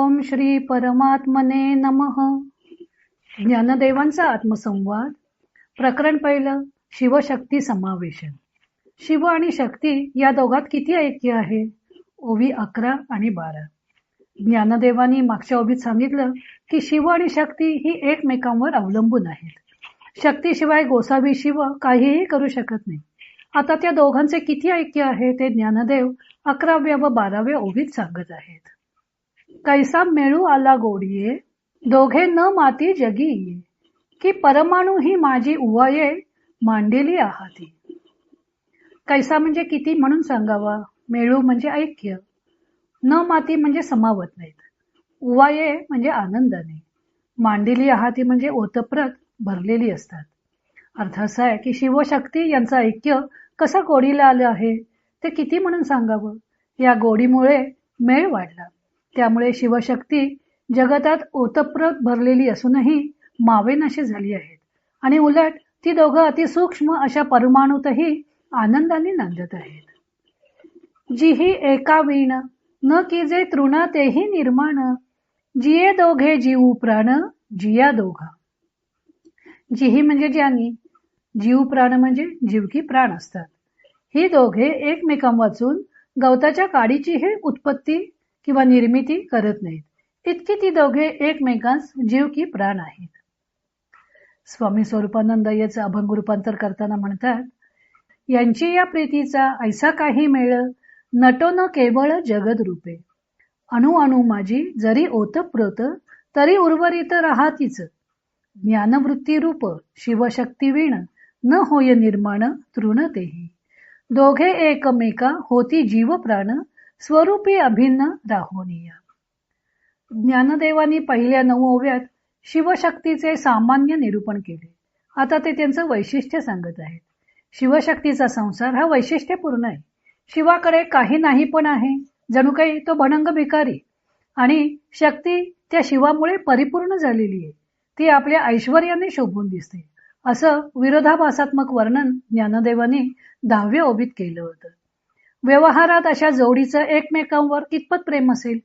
ओम श्री परमात्मने नमः. ज्ञानदेवांचा आत्मसंवाद. प्रकरण पहिलं. शिवशक्ती समावेशन. शिव आणि शक्ती या दोघात किती ऐक्य आहे? ओवी 11 आणि 12. ज्ञानदेवांनी मागच्या ओवीत सांगितलं की शिव आणि शक्ती ही एकमेकांवर अवलंबून आहेत. शक्तीशिवाय गोसावी शिव काहीही करू शकत नाही. आता त्या दोघांचे किती ऐक्य आहे ते ज्ञानदेव 11व्या व 12व्या ओवीत सांगत आहेत. कैसा मेळू आला गोडीये, दोघे न माती जगी ये, की परमाणू ही माझी उवाये, मांडलेली आहाती. कैसा म्हणजे किती म्हणून सांगावा. मेळू म्हणजे ऐक्य. न माती म्हणजे समावत नाहीत. उवाये म्हणजे आनंदाने. मांडलेली आहाती म्हणजे ओतप्रत भरलेली असतात. अर्थ असा आहे की शिवशक्ती यांचं ऐक्य कसं गोडीला आलं आहे ते किती म्हणून सांगावं. या गोडीमुळे मेळ वाढला. त्यामुळे शिवशक्ती जगतात ओतप्रत भरलेली असूनही मावेनाशी झाली आहेत आणि उलट ती दोघं अतिसूक्ष्म अशा परमाणूतही आनंदाने नांदत आहेत. जिही एका वीण न कीजे तृण तेही निर्माण, जिये दोघे जीव प्राण जिया दोघा. जिही म्हणजे ज्यांनी, जीव प्राण म्हणजे जीवकी प्राण असतात. ही दोघे एकमेकांवाचून गवताच्या काडीचीही उत्पत्ती किंवा निर्मिती करत नाहीत. इतकी ती दोघे एकमेकांस जीव की प्राण आहेत. स्वामी स्वरूपानंद याचं अभंग रूपांतर करताना म्हणतात, यांची या प्रीतीचा ऐसा काही मेळ, नटो न केवळ जगद रूपे. अणु अणु माझी जरी ओतप्रोत, तरी उर्वरित राहातीच. ज्ञानवृत्ती रूप शिवशक्ती वीण, न होय निर्माण तृणतेही. दोघे एकमेका होती जीव प्राण, स्वरूपी अभिन्न राहोनिया. ज्ञानदेवांनी पहिल्या 9 ओव्यात शिवशक्तीचे सामान्य निरूपण केले. आता ते त्यांचं वैशिष्ट्य सांगत आहेत. शिवशक्तीचा संसार हा वैशिष्ट्यपूर्ण आहे. शिवाकडे काही नाही पण आहे, जणू काही तो भणंग भिकारी, आणि शक्ती त्या शिवामुळे परिपूर्ण झालेली आहे. ती आपल्या ऐश्वर्याने शोभून दिसते. असं विरोधाभासात्मक वर्णन ज्ञानदेवांनी 10व्या ओवीत केलं होतं. व्यवहारात अशा जोडीचं एकमेकांवर कितपत प्रेम असेल,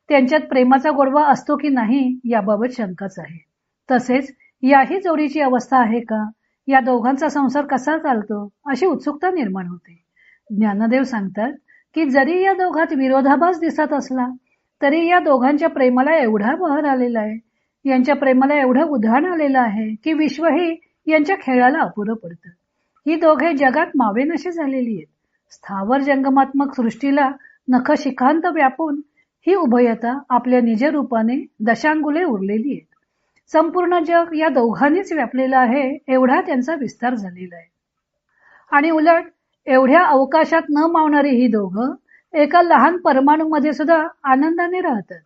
त्यांच्यात प्रेमाचा गोडवा असतो की नाही याबाबत शंकाच आहे. तसेच याही जोडीची अवस्था आहे का, या दोघांचा संसार कसा चालतो अशी उत्सुकता निर्माण होते. ज्ञानदेव सांगतात की जरी या दोघात विरोधाभास दिसत असला तरी या दोघांच्या प्रेमाला एवढा बहर आलेला आहे, यांच्या प्रेमाला एवढं उधाण आलेलं आहे की विश्वही यांच्या खेळाला अपुरं पडतं. ही दोघे जगात मावेनाशी झालेली आहेत. स्थावर जंगमात्मक सृष्टीला नखशिखांत व्यापून ही उभयता आपल्या निज रूपाने दशांगुले उरलेली आहेत. संपूर्ण जग या दोघांनीच व्यापलेलं आहे, एवढा त्यांचा विस्तार झालेला आहे. आणि उलट एवढ्या अवकाशात न मावणारी ही दोघं एका लहान परमाणूमध्ये सुद्धा आनंदाने राहतात.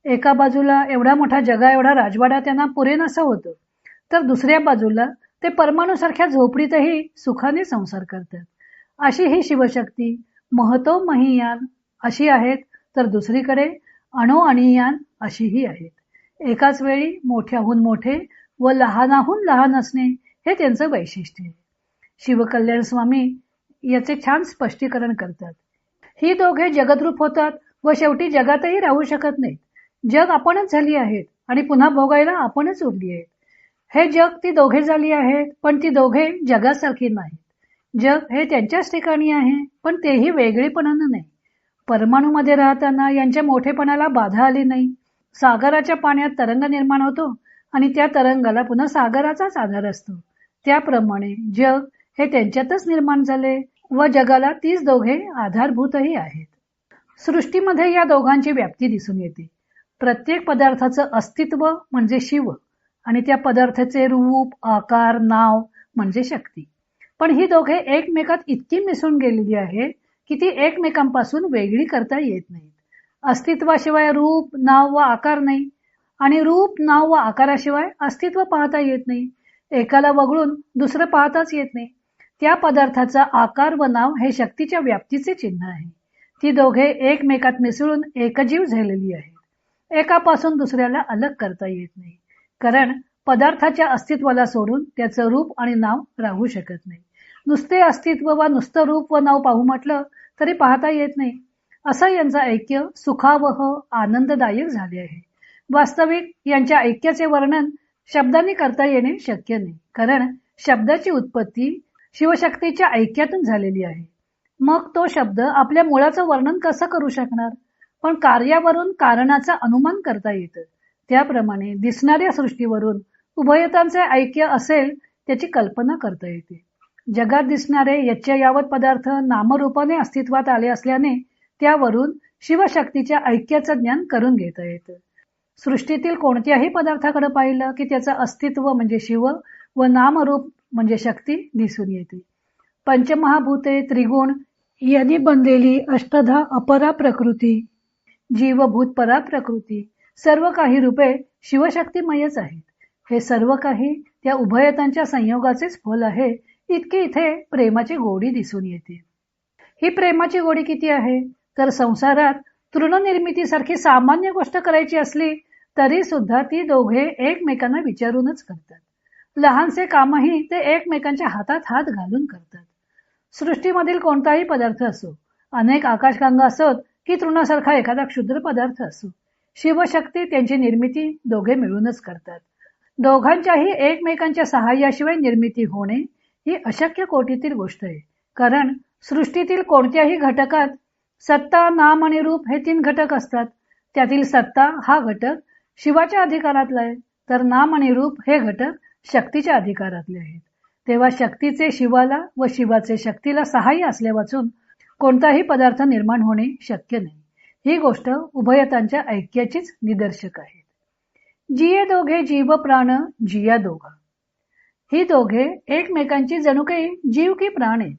एका बाजूला एवढा मोठा जगा एवढा राजवाडा त्यांना पुरेनासा होतो, तर दुसऱ्या बाजूला ते परमाणूसारख्या झोपडीतही सुखाने संसार करतात. अशी ही शिवशक्ती महतो महियान अशी आहेत, तर दुसरीकडे अणोअणीयान अशीही आहेत. एकाच वेळी मोठ्याहून मोठे व लहानाहून लहान असणे हे त्यांचं वैशिष्ट्य आहे. शिवकल्याण स्वामी याचे छान स्पष्टीकरण करतात. ही दोघे जगद्रूप होतात व शेवटी जगातही राहू शकत नाहीत. जग आपणच झाली आहेत आणि पुन्हा भोगायला आपणच उरली आहेत. हे जग ती दोघे झाली आहेत, पण ती दोघे जगासारखी नाहीत. जग हे त्यांच्याच ठिकाणी आहे, पण तेही वेगळेपणानं नाही. परमाणूमध्ये राहताना यांच्या मोठेपणाला बाधा आली नाही. सागराच्या पाण्यात तरंग निर्माण होतो आणि त्या तरंगाला पुन्हा सागराचाच आधार असतो. त्याप्रमाणे जग हे त्यांच्यातच निर्माण झाले व जगाला तीच दोघे आधारभूतही आहेत. सृष्टीमध्ये या दोघांची व्याप्ती दिसून येते. प्रत्येक पदार्थाचं अस्तित्व म्हणजे शिव आणि त्या पदार्थाचे रूप, आकार, नाव म्हणजे शक्ती. पण ही दोघे एकमेकात इतकी मिसळून गेलेली आहे की ती एकमेकांपासून वेगळी करता येत नाहीत. अस्तित्वाशिवाय रूप, नाव व आकार नाही आणि रूप, नाव व आकाराशिवाय अस्तित्व पाहता येत नाही. एकाला वगळून दुसरं पाहताच येत नाही. त्या पदार्थाचा आकार व नाव हे शक्तीच्या व्याप्तीचे चिन्ह आहे. ती दोघे एकमेकात मिसळून एकजीव झालेली आहेत. एकापासून दुसऱ्याला अलग करता येत नाही, कारण पदार्थाच्या अस्तित्वाला सोडून त्याचं रूप आणि नाव राहू शकत नाही. नुसते अस्तित्व वा नुसतं रूप व नाव पाहू म्हटलं तरी पाहता येत नाही. असं यांचं ऐक्य सुखावह आनंददायक झाले आहे. वास्तविक यांच्या ऐक्याचे वर्णन शब्दांनी करता येणे शक्य नाही, कारण शब्दाची उत्पत्ती शिवशक्तीच्या ऐक्यातून झालेली आहे. मग तो शब्द आपल्या मुळाचं वर्णन कसं करू शकणार? पण कार्यावरून कारणाचा अनुमान करता येतं. त्याप्रमाणे दिसणाऱ्या सृष्टीवरून उभयतांचे ऐक्य असेल त्याची कल्पना करता येते. जगात दिसणारे यच्च यावत पदार्थ नामरूपाने अस्तित्वात आले असल्याने त्यावरून शिवशक्तीच्या ऐक्याचं ज्ञान करून घेता येतं. सृष्टीतील कोणत्याही पदार्थाकडे पाहिलं की त्याचं अस्तित्व म्हणजे शिव व नामरूप म्हणजे शक्ती दिसून येते. पंचमहाभूते त्रिगुण यांनी बनलेली अष्टधा अपरा प्रकृती, जीवभूत परा प्रकृती, सर्व काही रूपे शिवशक्तीमयच आहेत. हे सर्व काही त्या उभयतांच्या संयोगाचेच फल आहे. इतकी इथे प्रेमाची गोडी दिसून येते. ही प्रेमाची गोडी किती आहे? तर संसारात तृणनिर्मितीसारखी सामान्य गोष्ट करायची असली तरी सुद्धा ती दोघे एकमेकांना विचारूनच करतात. लहानसे कामही ते एकमेकांच्या हातात हात घालून करतात. सृष्टीमधील कोणताही पदार्थ असो, अनेक आकाशगंगा असोत की तृणासारखा एखादा क्षुद्र पदार्थ असो, शिवशक्ती त्यांची निर्मिती दोघे मिळूनच करतात. दोघांच्याही एकमेकांच्या सहाय्याशिवाय निर्मिती होणे ही अशक्य कोटीतील गोष्ट आहे. कारण सृष्टीतील कोणत्याही घटकात सत्ता, नाम आणि रूप हे 3 घटक असतात. त्यातील सत्ता हा घटक शिवाच्या अधिकारातला आहे, तर नाम आणि रूप हे घटक शक्तीच्या अधिकारातले आहेत. तेव्हा शक्तीचे शिवाला व शिवाचे शक्तीला सहाय्य असल्यावाचून कोणताही पदार्थ निर्माण होणे शक्य नाही. ही गोष्ट उभयतांच्या ऐक्याचीच निदर्शक आहे. जिये दोघे जीव प्राण जिया दोघा. ही दोघे एकमेकांची जणू काही जीव की प्राण आहेत.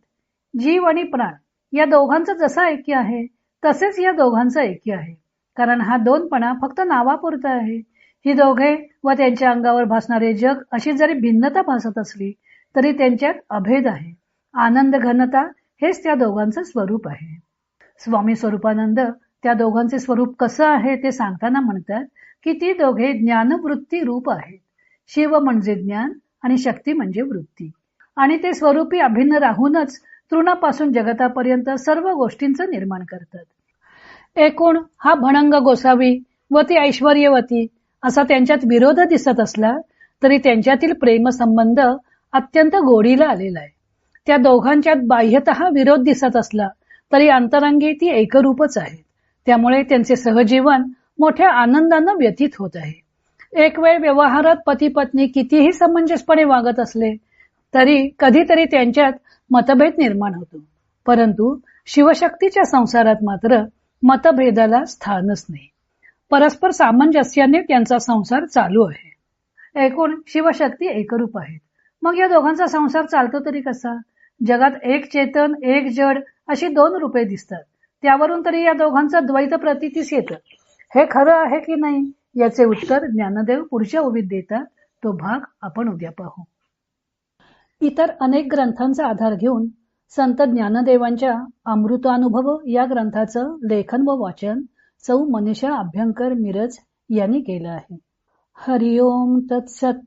जीव आणि प्राण या दोघांचं जसं ऐक्य आहे तसेच या दोघांचं ऐक्य आहे. कारण हा दोनपणा फक्त नावापुरता आहे. ही दोघे व त्यांच्या अंगावर भासणारे जग अशी जरी भिन्नता भासत असली तरी त्यांच्यात अभेद आहे. आनंद घनता हेच त्या दोघांचं स्वरूप आहे. स्वामी स्वरूपानंद त्या दोघांचे स्वरूप कसं आहे ते सांगताना म्हणतात की ती दोघे ज्ञानवृत्ती रूप आहेत. शिव म्हणजे ज्ञान आणि शक्ती म्हणजे वृत्ती, आणि ते स्वरूपी अभिन्न राहूनच तृणापासून जगतापर्यंत सर्व गोष्टींचं निर्माण करतात. एकूण हा भणंग गोसावी व ती ऐश्वर्यवती असा त्यांच्यात विरोध दिसत असला तरी त्यांच्यातील प्रेमसंबंध अत्यंत गोडीला आलेला आहे. त्या दोघांच्यात बाह्यतः विरोध दिसत असला तरी अंतरंगी ती एकरूपच आहेत. त्यामुळे त्यांचे सहजीवन मोठ्या आनंदानं व्यतीत होत आहे. एक वेळ व्यवहारात पती पत्नी कितीही समंजसपणे वागत असले तरी कधीतरी त्यांच्यात मतभेद निर्माण होतो. परंतु शिवशक्तीच्या संसारात मात्र मतभेदाला स्थानच नाही. परस्पर सामंजस्याने त्यांचा संसार चालू आहे. एकूण शिवशक्ती एकरूप आहेत. मग या दोघांचा संसार चालतो तरी कसा? जगात एक चेतन एक जड अशी 2 रूपे दिसतात. त्यावरून तरी या दोघांचं द्वैत प्रतीतीस येतं. हे खरं आहे की नाही याचे उत्तर ज्ञानदेव पुढच्या ओवीत देतात. तो भाग आपण उद्या पाहू. इतर अनेक ग्रंथांचा आधार घेऊन संत ज्ञानदेवांच्या अमृतानुभव या ग्रंथाचं लेखन व वाचन सौ मनीषा अभ्यंकर मिरज यांनी केलं आहे. हरिओम तत्सत.